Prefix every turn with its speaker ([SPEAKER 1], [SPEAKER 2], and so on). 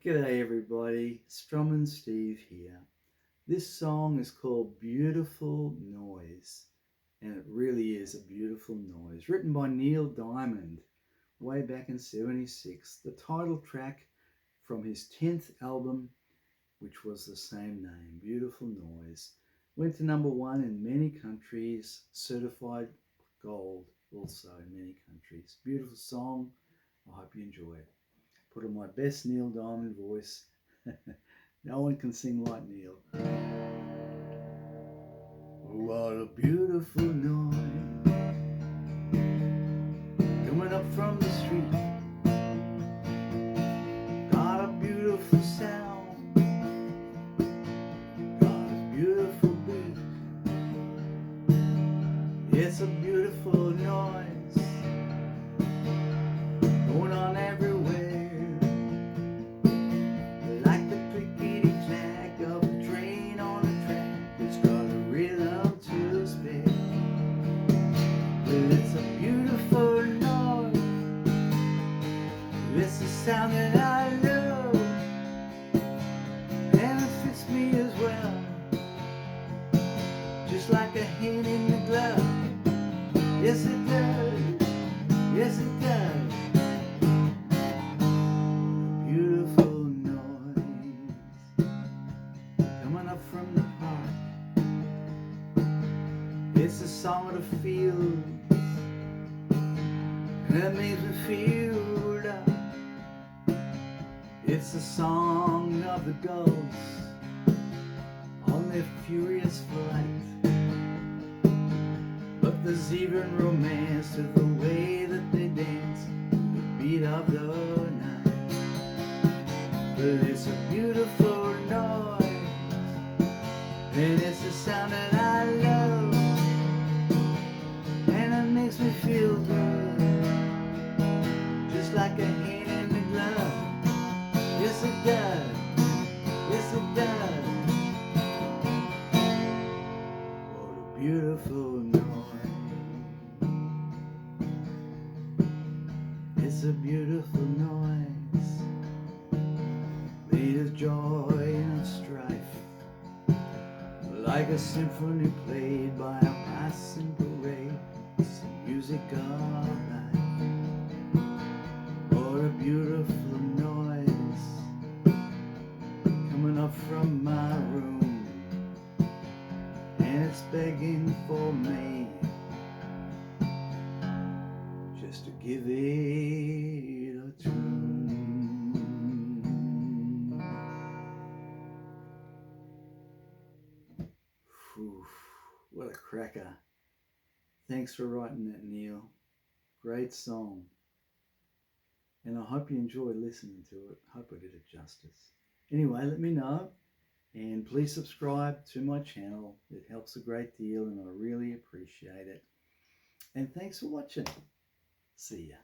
[SPEAKER 1] G'day everybody, Strummin Steve here. This song is called Beautiful Noise, and it really is a beautiful noise. Written by Neil Diamond way back in '76. The title track from his 10th album, which was the same name, Beautiful Noise. Went to #1 in many countries, certified gold also in many countries. Beautiful song. I hope you enjoy it. Put on my best Neil Diamond voice. No one can sing like Neil. What a beautiful noise coming up from the street. Got a beautiful sound, got a beautiful beat. It's a beautiful noise going on everywhere. It's a beautiful noise. It's the sound that I love, and it fits me as well, just like a hand in the glove. Yes it does, yes it does. Beautiful noise coming up from the park. It's the song of the field, that makes me feel love. It's the song of the gulls on their furious flight. But there's even romance to the way that they dance to the beat of the night. But it's a beautiful noise, and it's the sound that I love, and it makes me feel good, just like a hand in the glove. Yes it does, yes it does. What a beautiful noise. It's a beautiful noise, made of joy and of strife, like a symphony played by a passing parade. It's the music of life. What a beautiful noise coming up from my room, and it's begging for me just to give it a tune. Whew, what a cracker. Thanks for writing that, Neil. Great song. And I hope you enjoyed listening to it. Hope I did it justice. Anyway, let me know. And please subscribe to my channel. It helps a great deal and I really appreciate it. And thanks for watching. See ya.